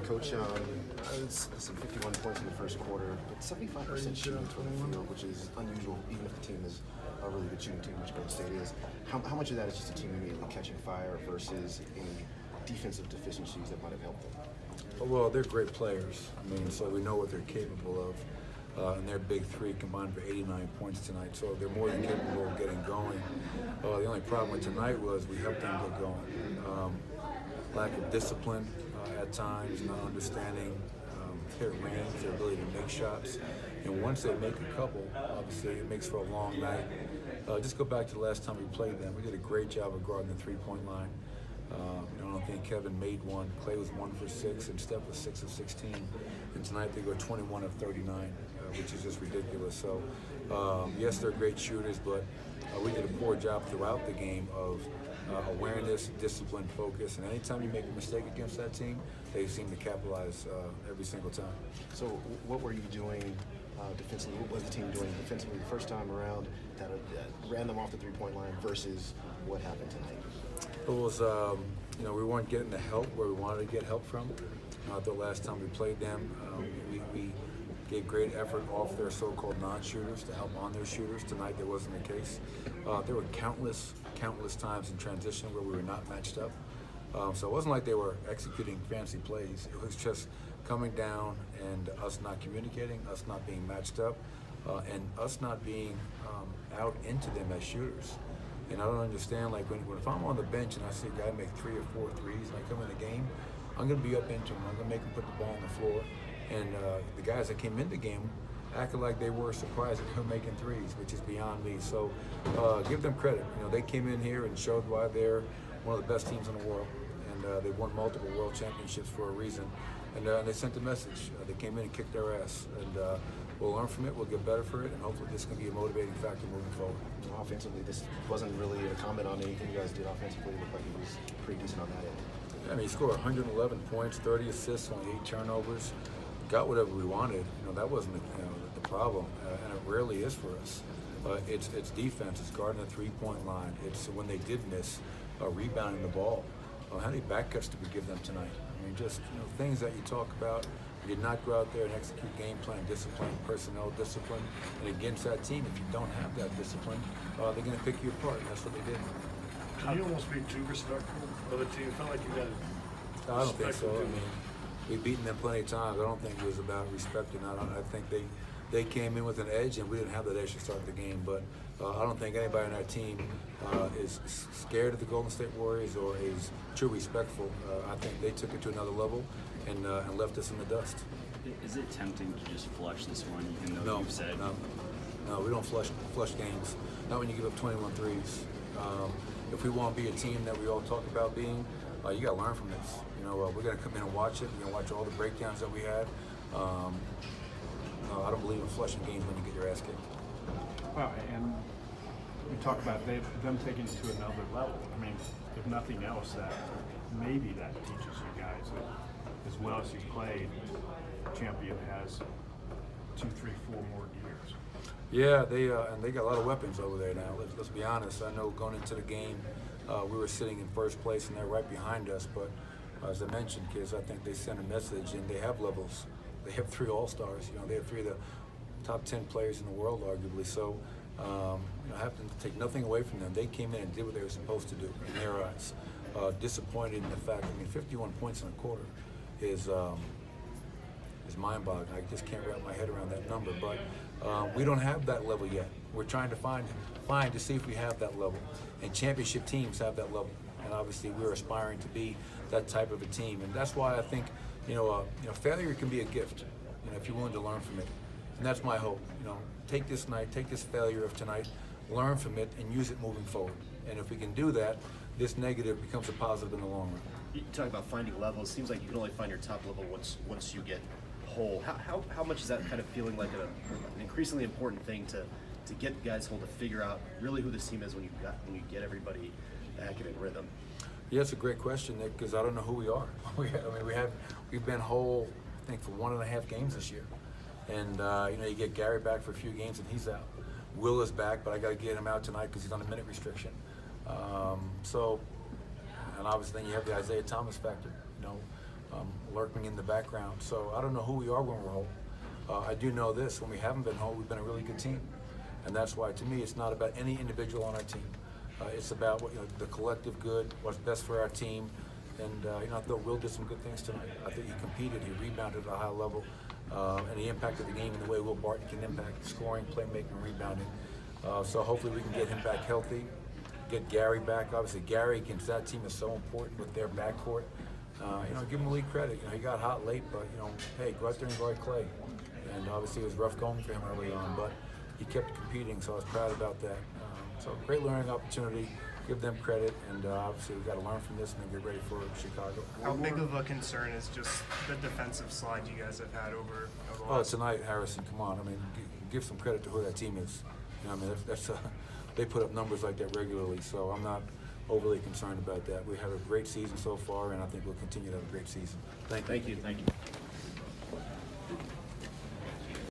Coach, it's 51 points in the first quarter, but 75% shooting from the field, which is unusual, even if the team is a really good shooting team, which Golden State is. How much of that is just a team immediately catching fire versus any defensive deficiencies that might have helped them? Well, they're great players. I mean, so we know what they're capable of. And their big three combined for 89 points tonight, so they're more than capable of getting going. The only problem with tonight was we helped them get going. Lack of discipline at times, not understanding their range, their ability to make shots. And once they make a couple, obviously it makes for a long night. Just go back to the last time we played them. We did a great job of guarding the three-point line. I don't think Kevin made one. Clay was 1 for 6, and Steph was 6 of 16. And tonight they go 21 of 39, which is just ridiculous. So, yes, they're great shooters, but we did a poor job throughout the game of awareness, discipline, focus. And anytime you make a mistake against that team, they seem to capitalize every single time. So, what were you doing defensively? What was the team doing defensively the first time around that ran them off the three-point line versus what happened tonight? It was, we weren't getting the help where we wanted to get help from. The last time we played them, we gave great effort off their so-called non-shooters to help on their shooters. Tonight, that wasn't the case. There were countless times in transition where we were not matched up. So it wasn't like they were executing fancy plays. It was just coming down and us not communicating, us not being matched up, and us not being out into them as shooters. And I don't understand, like, if I'm on the bench and I see a guy make 3 or 4 threes and I come in the game, I'm going to be up into him. I'm going to make him put the ball on the floor. And the guys that came in the game acted like they were surprised at him making threes, which is beyond me. So give them credit. They came in here and showed why they're one of the best teams in the world. And they won multiple world championships for a reason. And they sent a message. They came in and kicked their ass. And we'll learn from it, we'll get better for it, and hopefully this can be a motivating factor moving forward. Offensively, this wasn't really a comment on anything you guys did offensively. It looked like it was pretty decent on that end. I mean, he scored 111 points, 30 assists, only 8 turnovers. Got whatever we wanted. That wasn't the problem, and it rarely is for us. It's defense. It's guarding the three-point line. It's when they did miss, rebounding the ball. How many back cuts did we give them tonight? I mean, just things that you talk about. You did not go out there and execute game plan discipline, personnel discipline, and against that team, if you don't have that discipline, they're going to pick you apart, and that's what they did. Can you almost be too respectful of the team? It felt like you got. I don't think so. I mean, we've beaten them plenty of times. I don't think it was about respect or not. I think they came in with an edge, and we didn't have that edge to start the game. But I don't think anybody on our team is scared of the Golden State Warriors or is too respectful. I think they took it to another level and left us in the dust. Is it tempting to just flush this one, even though you've said? No, we don't flush games. Not when you give up 21 threes. If we want to be a team that we all talk about being, you got to learn from this. We're going to come in and watch it. We're going to watch all the breakdowns that we had. No, I don't believe in flushing games when you get your ass kicked. Well, and we talk about them taking it to another level. I mean, if nothing else, that maybe that teaches you guys that as well as you played, champion has 2, 3, 4 more years. Yeah, they got a lot of weapons over there now. Let's be honest. I know going into the game, we were sitting in first place and they're right behind us. But as I mentioned, kids, I think they sent a message and they have levels. They have 3 All-Stars. They have 3 of the top 10 players in the world, arguably. So I have to take nothing away from them. They came in and did what they were supposed to do in their eyes. Disappointed in the fact, 51 points in a quarter is mind-boggling. I just can't wrap my head around that number. But we don't have that level yet. We're trying to find to see if we have that level. And championship teams have that level. And obviously we're aspiring to be that type of a team. And that's why I think, failure can be a gift, if you're willing to learn from it. And that's my hope. Take this night, take this failure of tonight, learn from it, and use it moving forward. And if we can do that, this negative becomes a positive in the long run. You talk about finding levels. It seems like you can only find your top level once you get whole. How much is that kind of feeling like an increasingly important thing to get guys whole, to figure out really who this team is when you get everybody back in rhythm? Yeah, it's a great question, Nick, because I don't know who we are. We've been whole, I think, for 1.5 games this year. And, you get Gary back for a few games and he's out. Will is back, but I got to get him out tonight because he's on a minute restriction. And obviously then you have the Isaiah Thomas factor. lurking in the background. So I don't know who we are when we're whole. I do know this: when we haven't been whole, we've been a really good team, and that's why, to me, it's not about any individual on our team. It's about the collective good, what's best for our team. And I thought Will did some good things tonight. I think he competed, he rebounded at a high level, and he impacted the game in the way Will Barton can impact scoring, playmaking, and rebounding. So hopefully we can get him back healthy, get Gary back. Obviously, Gary against that team is so important with their backcourt. Give him a league credit. He got hot late, but hey, go out there and guard Clay. And obviously it was rough going for him early on, but he kept competing, so I was proud about that. So great learning opportunity. Give them credit, and obviously we've got to learn from this and then get ready for Chicago. How big of a concern is just the defensive slide you guys have had over the Oh, last... tonight, Harrison, come on. I mean, give some credit to who that team is. That's they put up numbers like that regularly, so I'm not overly concerned about that. We have a great season so far, and I think we'll continue to have a great season. Thank you. Thank you.